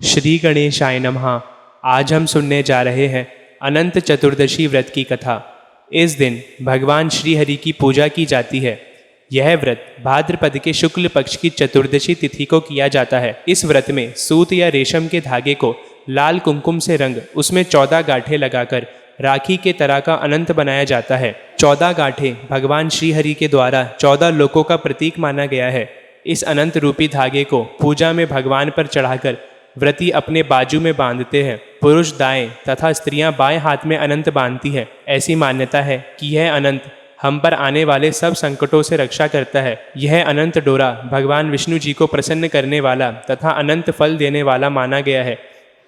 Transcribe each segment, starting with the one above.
श्री गणेशाय नमः। आज हम सुनने जा रहे हैं अनंत चतुर्दशी व्रत की कथा। इस दिन भगवान श्री हरि की पूजा की जाती है। यह व्रत भाद्रपद के शुक्ल पक्ष की चतुर्दशी तिथि को किया जाता है। इस व्रत में सूत या रेशम के धागे को लाल कुमकुम से रंग उसमें 14 गांठें लगाकर राखी के तरह का अनंत बनाया जाता है। 14 गांठें भगवान श्री हरि के द्वारा 14 लोकों का प्रतीक माना गया है। इस अनंत रूपी धागे को पूजा में भगवान पर चढ़ाकर व्रती अपने बाजू में बांधते हैं। पुरुष दाएं तथा स्त्रियां बाएं हाथ में अनंत बांधती हैं। ऐसी मान्यता है कि यह अनंत हम पर आने वाले सब संकटों से रक्षा करता है। यह अनंत डोरा भगवान विष्णु जी को प्रसन्न करने वाला तथा अनंत फल देने वाला माना गया है।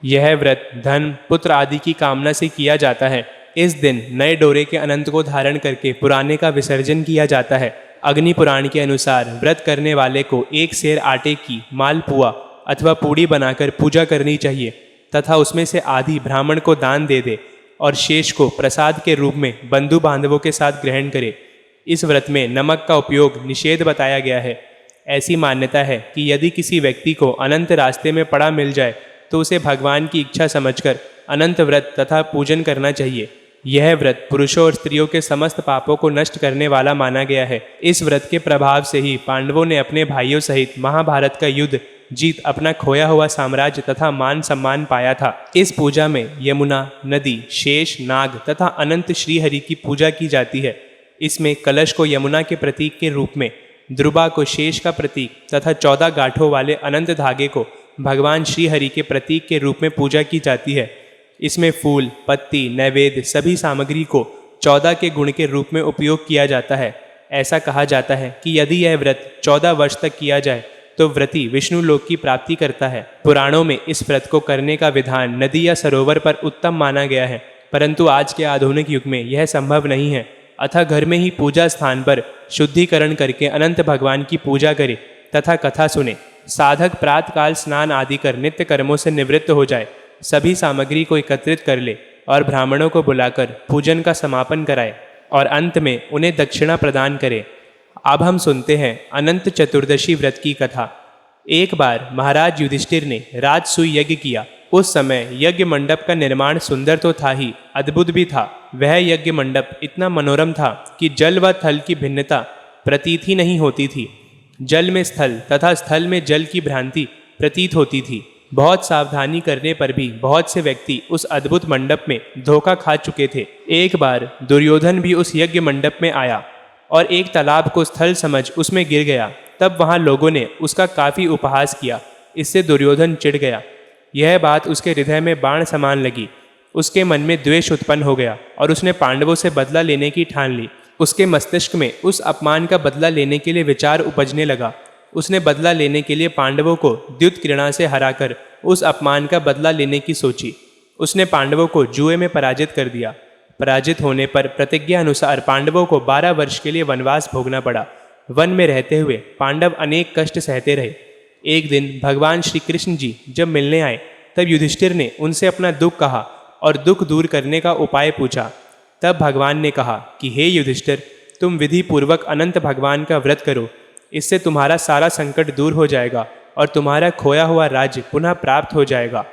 यह व्रत धन, पुत्र आदि की कामना से किया जाता है। इस दिन नए डोरे के अनंत को धारण करके पुराने का विसर्जन किया जाता है। अग्नि पुराण के अनुसार व्रत करने वाले को 1 सेर आटे की मालपुआ अथवा पूड़ी बनाकर पूजा करनी चाहिए तथा उसमें से आधी ब्राह्मण को दान दे दे और शेष को प्रसाद के रूप में बंधु बांधवों के साथ ग्रहण करे। इस व्रत में नमक का उपयोग निषेध बताया गया है। ऐसी मान्यता है कि यदि किसी व्यक्ति को अनंत रास्ते में पड़ा मिल जाए तो उसे भगवान की इच्छा समझकर अनंत व्रत तथा पूजन करना चाहिए। यह व्रत पुरुषों और स्त्रियों के समस्त पापों को नष्ट करने वाला माना गया है। इस व्रत के प्रभाव से ही पांडवों ने अपने भाइयों सहित महाभारत का युद्ध जीत अपना खोया हुआ साम्राज्य तथा मान सम्मान पाया था। इस पूजा में यमुना, नदी, शेष, नाग तथा अनंत श्री हरि की पूजा की जाती है। इसमें कलश को यमुना के प्रतीक के रूप में, ध्रुवा को शेष का प्रतीक तथा 14 गांठों वाले अनंत धागे को भगवान श्री हरि के प्रतीक के रूप में पूजा की जाती है। इसमें फूल, पत्ती, नैवेद्य सभी सामग्री को 14 के गुण के रूप में उपयोग किया जाता है। ऐसा कहा जाता है कि यदि यह व्रत 14 वर्ष तक किया जाए तो व्रती विष्णु लोक की प्राप्ति करता है। पुराणों में इस व्रत को करने का विधान नदी या सरोवर पर उत्तम माना गया है, परंतु आज के आधुनिक युग में यह संभव नहीं है। अतः घर में ही पूजा स्थान पर शुद्धिकरण करके अनंत भगवान की पूजा करे तथा कथा सुने। साधक प्रातःकाल स्नान आदि कर नित्य कर्मों से निवृत्त हो जाए, सभी सामग्री को एकत्रित कर ले और ब्राह्मणों को बुलाकर पूजन का समापन कराए और अंत में उन्हें दक्षिणा प्रदान करे। अब हम सुनते हैं अनंत चतुर्दशी व्रत की कथा। एक बार महाराज युधिष्ठिर ने राजसूय यज्ञ किया। उस समय यज्ञ मंडप का निर्माण सुंदर तो था ही, अद्भुत भी था। वह यज्ञ मंडप इतना मनोरम था कि जल व थल की भिन्नता प्रतीत ही नहीं होती थी। जल में स्थल तथा स्थल में जल की भ्रांति प्रतीत होती थी। बहुत सावधानी करने पर भी बहुत से व्यक्ति उस अद्भुत मंडप में धोखा खा चुके थे। एक बार दुर्योधन भी उस यज्ञ मंडप में आया और एक तालाब को स्थल समझ उसमें गिर गया। तब वहां लोगों ने उसका काफ़ी उपहास किया। इससे दुर्योधन चिढ़ गया। यह बात उसके हृदय में बाण समान लगी। उसके मन में द्वेष उत्पन्न हो गया और उसने पांडवों से बदला लेने की ठान ली। उसके मस्तिष्क में उस अपमान का बदला लेने के लिए विचार उपजने लगा। उसने बदला लेने के लिए पांडवों को द्युत क्रीड़ा से हराकर उस अपमान का बदला लेने की सोची। उसने पांडवों को जुए में पराजित कर दिया। पराजित होने पर प्रतिज्ञा अनुसार पांडवों को 12 वर्ष के लिए वनवास भोगना पड़ा। वन में रहते हुए पांडव अनेक कष्ट सहते रहे। एक दिन भगवान श्री कृष्ण जी जब मिलने आए तब युधिष्ठिर ने उनसे अपना दुख कहा और दुख दूर करने का उपाय पूछा। तब भगवान ने कहा कि हे युधिष्ठिर, तुम विधि पूर्वक अनंत भगवान का व्रत करो। इससे तुम्हारा सारा संकट दूर हो जाएगा और तुम्हारा खोया हुआ राज्य पुनः प्राप्त हो जाएगा।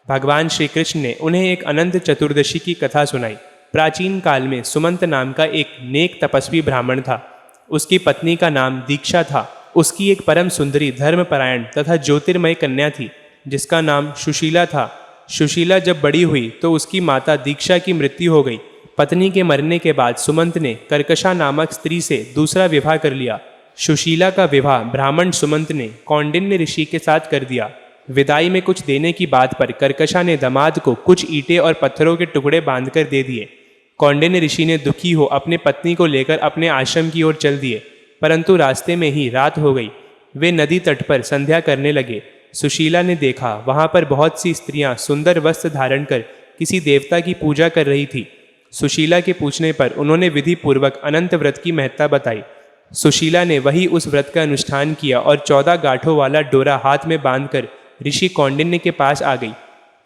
भगवान श्री कृष्ण ने उन्हें एक अनंत चतुर्दशी की कथा सुनाई। प्राचीन काल में सुमंत नाम का एक नेक तपस्वी ब्राह्मण था। उसकी पत्नी का नाम दीक्षा था। उसकी एक परम सुंदरी, धर्मपरायण तथा ज्योतिर्मय कन्या थी जिसका नाम सुशीला था। सुशीला जब बड़ी हुई तो उसकी माता दीक्षा की मृत्यु हो गई। पत्नी के मरने के बाद सुमंत ने कर्कशा नामक स्त्री से दूसरा विवाह कर लिया। सुशीला का विवाह ब्राह्मण सुमंत ने कौंडिन्य ऋषि के साथ कर दिया। विदाई में कुछ देने की बात पर कर्कशा ने दामाद को कुछ ईंटें और पत्थरों के टुकड़े बांधकर दे दिए। कौंडिन्य ऋषि ने दुखी हो अपने पत्नी को लेकर अपने आश्रम की ओर चल दिए, परंतु रास्ते में ही रात हो गई। वे नदी तट पर संध्या करने लगे। सुशीला ने देखा वहां पर बहुत सी स्त्रियां सुंदर वस्त्र धारण कर किसी देवता की पूजा कर रही थी। सुशीला के पूछने पर उन्होंने विधि पूर्वक अनंत व्रत की महत्ता बताई। सुशीला ने वही उस व्रत का अनुष्ठान किया और 14 गांठों वाला डोरा हाथ में बांधकर ऋषि कौंडिन्य के पास आ गई।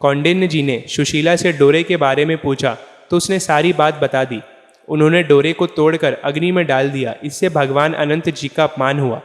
कौंडिन्य जी ने सुशीला से डोरे के बारे में पूछा तो उसने सारी बात बता दी। उन्होंने डोरे को तोड़कर अग्नि में डाल दिया। इससे भगवान अनंत जी का अपमान हुआ।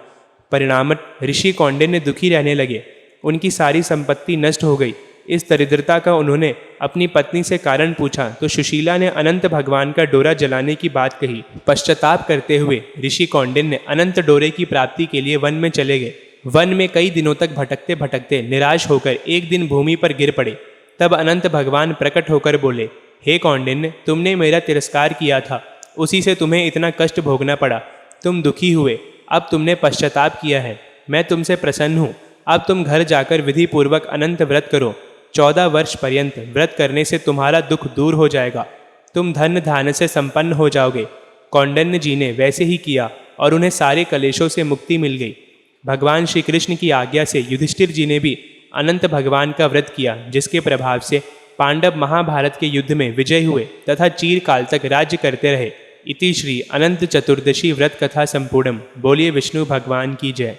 परिणामत ऋषि कौंडिन्य दुखी रहने लगे। उनकी सारी संपत्ति नष्ट हो गई। इस दरिद्रता का उन्होंने अपनी पत्नी से कारण पूछा तो सुशीला ने अनंत भगवान का डोरा जलाने की बात कही। पश्चाताप करते हुए ऋषि कौंडिन्य अनंत डोरे की प्राप्ति के लिए वन में चले गए। वन में कई दिनों तक भटकते भटकते निराश होकर एक दिन भूमि पर गिर पड़े। तब अनंत भगवान प्रकट होकर बोले, हे कौंडिन्य, तुमने मेरा तिरस्कार किया था, उसी से तुम्हें इतना कष्ट भोगना पड़ा। तुम दुखी हुए, अब तुमने पश्चाताप किया है, मैं तुमसे प्रसन्न हूँ। अब तुम घर जाकर विधि पूर्वक अनंत व्रत करो। 14 वर्ष पर्यंत व्रत करने से तुम्हारा दुख दूर हो जाएगा, तुम धन धान्य से संपन्न हो जाओगे। कौंडिन्य जी ने वैसे ही किया और उन्हें सारे कलेशों से मुक्ति मिल गई। भगवान श्री कृष्ण की आज्ञा से युधिष्ठिर जी ने भी अनंत भगवान का व्रत किया, जिसके प्रभाव से पांडव महाभारत के युद्ध में विजय हुए तथा चीरकाल तक राज्य करते रहे। इति श्री अनंत चतुर्दशी व्रत कथा संपूर्णम। बोलिए विष्णु भगवान की जय।